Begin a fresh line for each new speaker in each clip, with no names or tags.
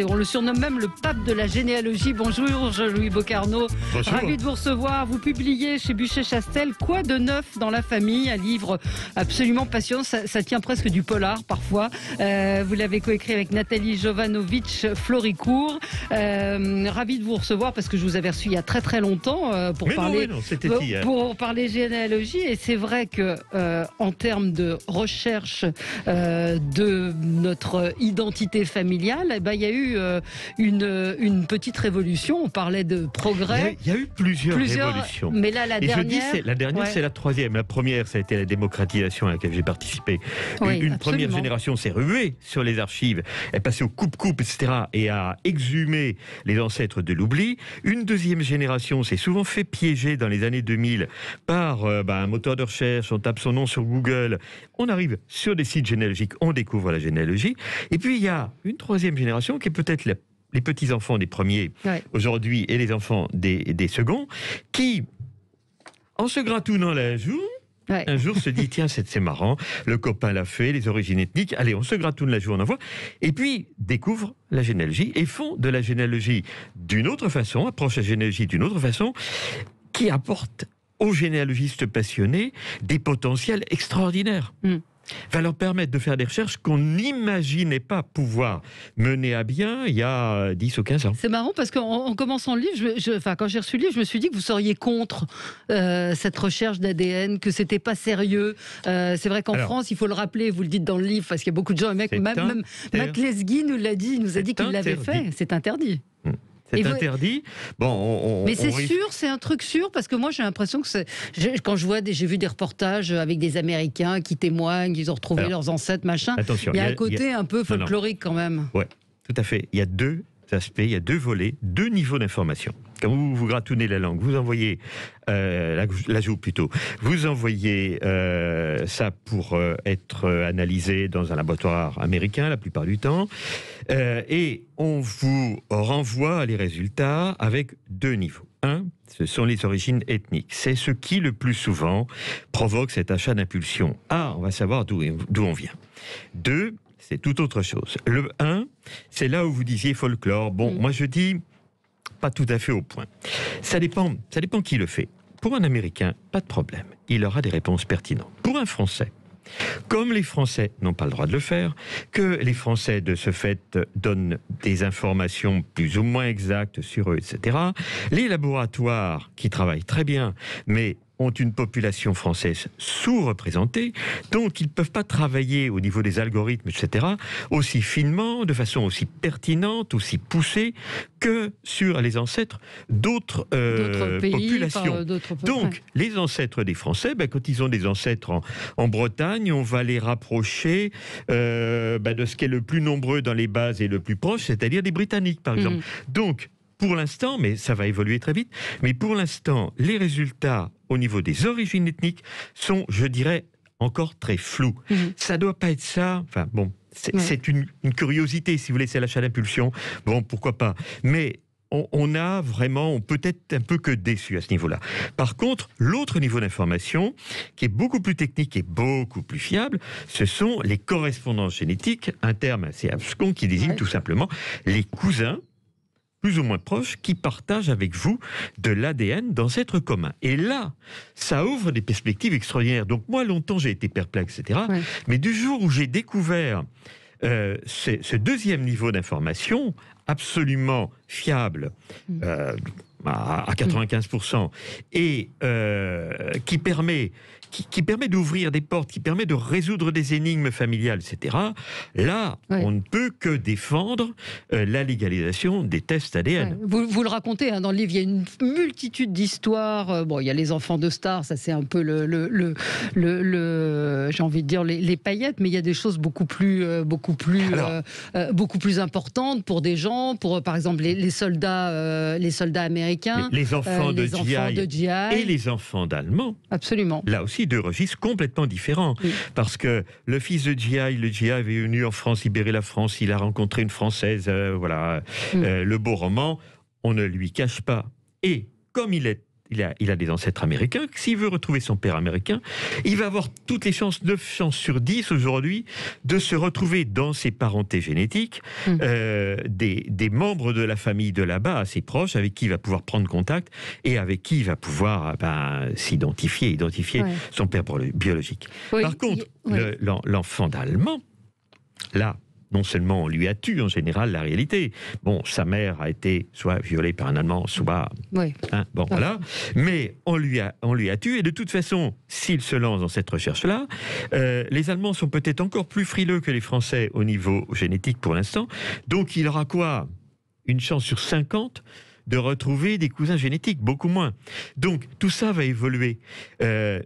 On le surnomme même le pape de la généalogie. Bonjour Jean-Louis Bocarno.
Bonjour.
Ravi de vous recevoir. Vous publiez chez Buchet-Chastel Quoi de neuf dans la famille, un livre absolument passionnant. Ça tient presque du polar parfois. Vous l'avez coécrit avec Nathalie Jovanovic-Floricourt. Ravi de vous recevoir parce que je vous avais reçu il y a très très longtemps pour parler généalogie. Et c'est vrai que en termes de recherche de notre identité familiale, il y a eu une petite révolution. On parlait de progrès.
Il y a eu plusieurs révolutions.
Mais là, la dernière,
c'est la troisième. La première, ça a été la démocratisation à laquelle j'ai participé.
Oui,
une première génération s'est ruée sur les archives, est passée au coupe-coupe, etc., et a exhumé les ancêtres de l'oubli. Une deuxième génération s'est souvent fait piéger dans les années 2000 par un moteur de recherche. On tape son nom sur Google, on arrive sur des sites généalogiques, on découvre la généalogie. Et puis il y a une troisième génération qui est peut-être les petits-enfants des premiers aujourd'hui et les enfants des seconds, qui, en se gratouillant la joue, un jour se dit, tiens, c'est marrant, le copain l'a fait, les origines ethniques, allez, on se gratoune la joue, on envoie, et puis découvrent la généalogie et font de la généalogie d'une autre façon, approchent la généalogie d'une autre façon, qui apporte aux généalogistes passionnés des potentiels extraordinaires. Va leur permettre de faire des recherches qu'on n'imaginait pas pouvoir mener à bien il y a 10 ou 15 ans.
C'est marrant parce qu'en commençant le livre, quand j'ai reçu le livre, je me suis dit que vous seriez contre cette recherche d'ADN, que c'était pas sérieux. C'est vrai qu'en France, il faut le rappeler, vous le dites dans le livre, parce qu'il y a beaucoup de gens, même Mac Lesguy nous l'a dit, il nous a dit qu'il l'avait fait. C'est interdit.
C'est interdit.
Mais c'est sûr, c'est un truc sûr, parce que moi j'ai l'impression que quand j'ai vu des reportages avec des Américains qui témoignent, ils ont retrouvé leurs ancêtres, machin.
Attention,
il y a un côté un peu folklorique quand même.
Ouais, tout à fait. Il y a deux aspects, il y a deux volets, deux niveaux d'information. Quand vous gratounez la langue, vous envoyez la joue plutôt. Vous envoyez ça pour être analysé dans un laboratoire américain la plupart du temps, et on vous renvoie les résultats avec deux niveaux. Un, ce sont les origines ethniques. C'est ce qui le plus souvent provoque cet achat d'impulsion. On va savoir d'où on vient. Deux, c'est tout autre chose. Le 1, c'est là où vous disiez folklore. Moi je dis pas tout à fait au point. Ça dépend qui le fait. Pour un Américain, pas de problème. Il aura des réponses pertinentes. Pour un Français, comme les Français n'ont pas le droit de le faire, que les Français, de ce fait, donnent des informations plus ou moins exactes sur eux, etc., les laboratoires qui travaillent très bien, mais ont une population française sous-représentée, donc ils ne peuvent pas travailler au niveau des algorithmes, etc., aussi finement, de façon aussi pertinente, aussi poussée, que sur les ancêtres d'autres populations. Donc, les ancêtres des Français, quand ils ont des ancêtres en Bretagne, on va les rapprocher de ce qui est le plus nombreux dans les bases et le plus proche, c'est-à-dire des Britanniques, par exemple. Donc, pour l'instant, mais ça va évoluer très vite, mais pour l'instant, les résultats au niveau des origines ethniques sont, je dirais, encore très flous. Ça doit pas être ça. Enfin, c'est une curiosité, si vous voulez, c'est l'achat d'impulsion. Pourquoi pas. Mais on peut être un peu que déçu à ce niveau-là. Par contre, l'autre niveau d'information, qui est beaucoup plus technique et beaucoup plus fiable, ce sont les correspondances génétiques, un terme assez abscon qui désigne tout simplement les cousins, plus ou moins proches, qui partagent avec vous de l'ADN d'ancêtres communs. Et là, ça ouvre des perspectives extraordinaires. Donc moi, longtemps, j'ai été perplexe, etc. Mais du jour où j'ai découvert ce deuxième niveau d'information, absolument fiable, à 95%, et qui permet d'ouvrir des portes, qui permet de résoudre des énigmes familiales, etc. Là, on ne peut que défendre la légalisation des tests ADN.
Vous le racontez dans le livre, il y a une multitude d'histoires. Il y a les enfants de stars, ça c'est un peu j'ai envie de dire les paillettes, mais il y a des choses beaucoup plus importantes pour des gens, pour par exemple les soldats américains,
les enfants de GI et les enfants d'Allemands.
Absolument.
Là aussi, deux registres complètement différents. Parce que le fils de GI, le GI avait venu en France, libérer la France, il a rencontré une Française, le beau roman, on ne lui cache pas. Et comme il il a des ancêtres américains. S'il veut retrouver son père américain, il va avoir toutes les chances, 9 chances sur 10 aujourd'hui, de se retrouver dans ses parentés génétiques, des membres de la famille de là-bas, assez proches, avec qui il va pouvoir prendre contact et avec qui il va pouvoir identifier son père biologique.
Oui,
Par contre, l'enfant d'Allemand, là, non seulement on lui a tué en général la réalité. Bon, sa mère a été soit violée par un Allemand, soit... voilà. Mais on lui a tué. Et de toute façon, s'il se lance dans cette recherche-là, les Allemands sont peut-être encore plus frileux que les Français au niveau génétique pour l'instant. Donc il aura quoi ? Une chance sur 50 de retrouver des cousins génétiques, beaucoup moins. Donc, tout ça va évoluer.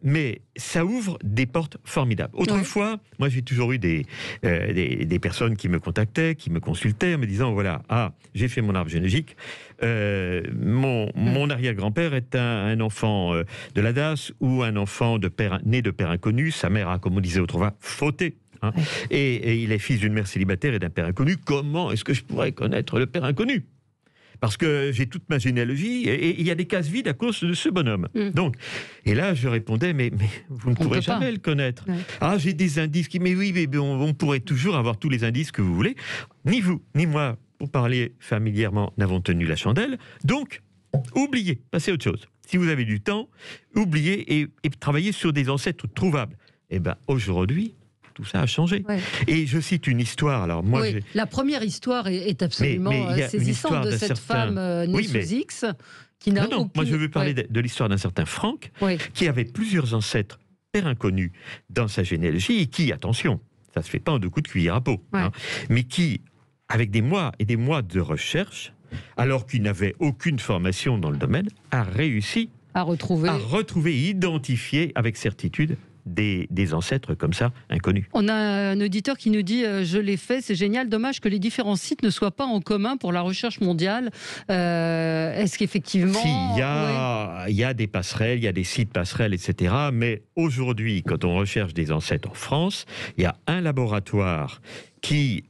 Mais ça ouvre des portes formidables. Autrefois, moi, j'ai toujours eu des personnes qui me contactaient, qui me consultaient, en me disant, voilà, j'ai fait mon arbre généalogique, mon arrière-grand-père est un enfant de la DAS ou un enfant né de père inconnu. Sa mère a, comme on disait autrefois, fauté. Et il est fils d'une mère célibataire et d'un père inconnu. Comment est-ce que je pourrais connaître le père inconnu ? Parce que j'ai toute ma généalogie et il y a des cases vides à cause de ce bonhomme. Donc, et là, je répondais, mais vous ne pourrez jamais le connaître. Ouais. J'ai des indices mais on pourrait toujours avoir tous les indices que vous voulez. Ni vous, ni moi, pour parler familièrement, n'avons tenu la chandelle. Donc, oubliez, passez à autre chose. Si vous avez du temps, oubliez et travaillez sur des ancêtres trouvables. Eh bien, aujourd'hui, tout ça a changé. Ouais. Et je cite une histoire. Alors moi,
la première histoire est absolument saisissante de cette femme née sous X. Qui n'a
aucune... Moi, je veux parler de l'histoire d'un certain Franck, qui avait plusieurs ancêtres pères inconnus dans sa généalogie, et qui, attention, ça se fait pas en 2 coups de cuillère à peau, mais qui, avec des mois et des mois de recherche, alors qu'il n'avait aucune formation dans le domaine, a réussi à retrouver et identifier avec certitude des ancêtres comme ça, inconnus.
On a un auditeur qui nous dit je l'ai fait, c'est génial, dommage que les différents sites ne soient pas en commun pour la recherche mondiale. Est-ce qu'effectivement...
Il y a des passerelles, il y a des sites passerelles, etc. Mais aujourd'hui, quand on recherche des ancêtres en France, il y a un laboratoire qui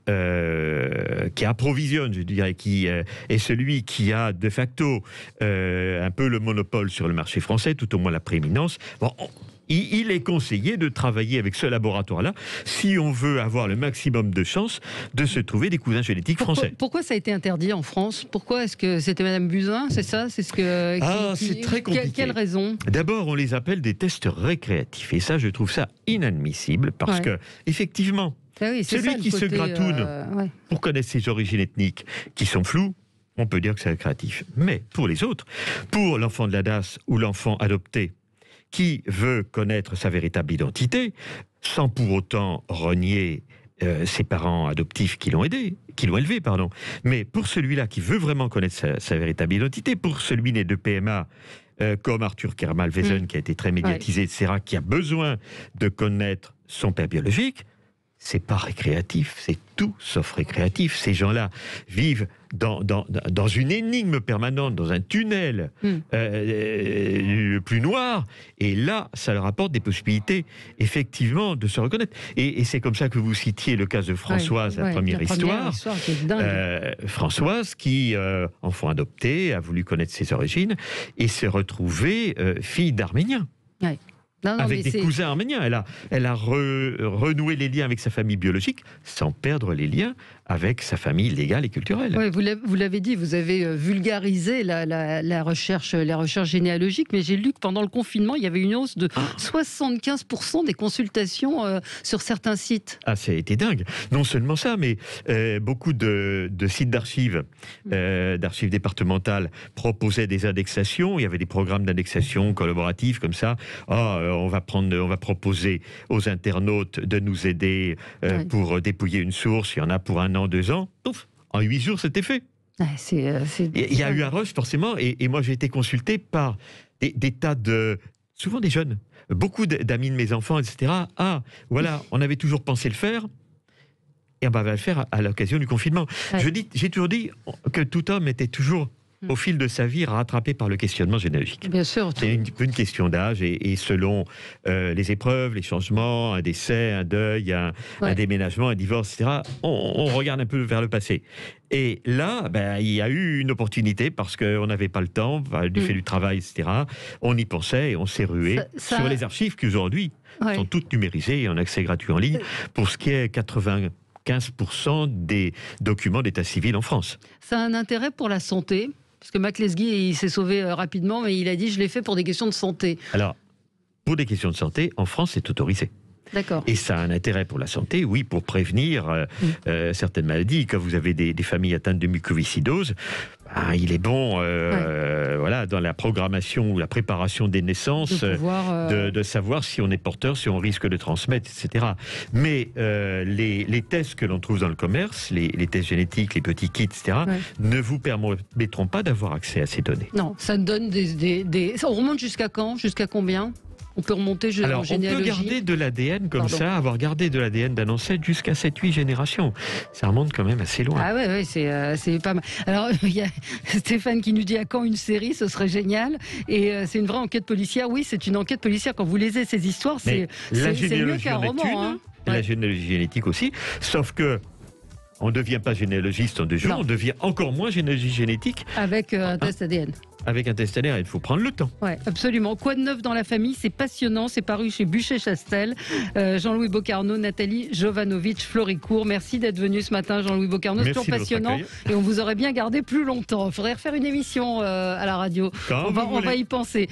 approvisionne, je dirais, qui est celui qui a de facto un peu le monopole sur le marché français, tout au moins la prééminence. Bon, il est conseillé de travailler avec ce laboratoire-là si on veut avoir le maximum de chances de se trouver des cousins génétiques français.
Pourquoi ça a été interdit en France ? Pourquoi est-ce que c'était Madame Buzyn, c'est ça ? C'est
c'est très compliqué.
Quelle raison ?
D'abord, on les appelle des tests récréatifs. Et ça, je trouve ça inadmissible parce que, effectivement, celui qui se gratoune pour connaître ses origines ethniques qui sont floues, on peut dire que c'est récréatif. Mais pour les autres, pour l'enfant de la DAS ou l'enfant adopté, qui veut connaître sa véritable identité, sans pour autant renier ses parents adoptifs qui l'ont élevé. Mais pour celui-là qui veut vraiment connaître sa véritable identité, pour celui né de PMA, comme Arthur Kermal-Wesen, qui a été très médiatisé, etc., qui a besoin de connaître son père biologique, c'est pas récréatif, c'est tout sauf récréatif. Ces gens-là vivent dans une énigme permanente, dans un tunnel le plus noir, et là, ça leur apporte des possibilités, effectivement, de se reconnaître. Et c'est comme ça que vous citiez le cas de Françoise, la première histoire
qui est dingue.
Françoise, qui, enfant adopté, a voulu connaître ses origines, et s'est retrouvée fille d'Arméniens. Ouais. Avec des cousins arméniens. Elle a renoué les liens avec sa famille biologique sans perdre les liens avec sa famille légale et culturelle.
Oui, vous l'avez dit, vous avez vulgarisé la recherche généalogique, mais j'ai lu que pendant le confinement, il y avait une hausse de 75% des consultations sur certains sites.
Ah, ça a été dingue. Non seulement ça, mais beaucoup de sites d'archives départementales proposaient des indexations. Il y avait des programmes d'indexation collaboratifs comme ça. On va proposer aux internautes de nous aider pour dépouiller une source. Il y en a pour 1 an, 2 ans. Pouf, en 8 jours, c'était fait. Il y a eu un rush, forcément, et moi, j'ai été consulté par des tas de... souvent des jeunes, beaucoup d'amis de mes enfants, etc. On avait toujours pensé le faire, et on va le faire à l'occasion du confinement. J'ai toujours dit que tout homme était toujours au fil de sa vie, rattrapé par le questionnement généalogique.
Bien sûr.
C'est une question d'âge et selon les épreuves, les changements, un décès, un deuil, un déménagement, un divorce, etc., on regarde un peu vers le passé. Et là, il y a eu une opportunité parce qu'on n'avait pas le temps, du fait du travail, etc. On y pensait et on s'est rué sur les archives qui aujourd'hui sont toutes numérisées et en accès gratuit en ligne pour ce qui est 95% des documents d'état civil en France.
Ça a un intérêt pour la santé? Parce que Mac Lesguy, il s'est sauvé rapidement, mais il a dit « je l'ai fait pour des questions de santé ».
Alors, pour des questions de santé, en France, c'est autorisé.
D'accord.
Et ça a un intérêt pour la santé, oui, pour prévenir certaines maladies. Quand vous avez des familles atteintes de mucoviscidose, il est bon, dans la programmation ou la préparation des naissances, de savoir si on est porteur, si on risque de transmettre, etc. Mais les tests que l'on trouve dans le commerce, les tests génétiques, les petits kits, etc., ne vous permettront pas d'avoir accès à ces données.
Non, ça donne On remonte jusqu'à quand? Jusqu'à combien? On peut remonter en généalogie.
On peut garder de l'ADN comme ça, avoir gardé de l'ADN d'un ancêtre jusqu'à 7-8 générations. Ça remonte quand même assez loin.
Ah ouais, c'est pas mal. Alors, il y a Stéphane qui nous dit à quand une série, ce serait génial. Et c'est une vraie enquête policière. Oui, c'est une enquête policière. Quand vous lisez ces histoires, c'est mieux qu'un roman.
La généalogie génétique aussi, sauf que on ne devient pas généalogiste en 2 jours, on devient encore moins généalogie génétique.
Avec un test ADN.
Avec un test ADN, il faut prendre le temps.
Oui, absolument. Quoi de neuf dans la famille? C'est passionnant. C'est paru chez Buchet-Chastel. Jean-Louis Bocarno, Nathalie Jovanovic, Floricourt. Merci d'être venu ce matin, Jean-Louis Bocarno. C'est toujours passionnant. Et on vous aurait bien gardé plus longtemps. Il faudrait refaire une émission à la radio. On va y penser.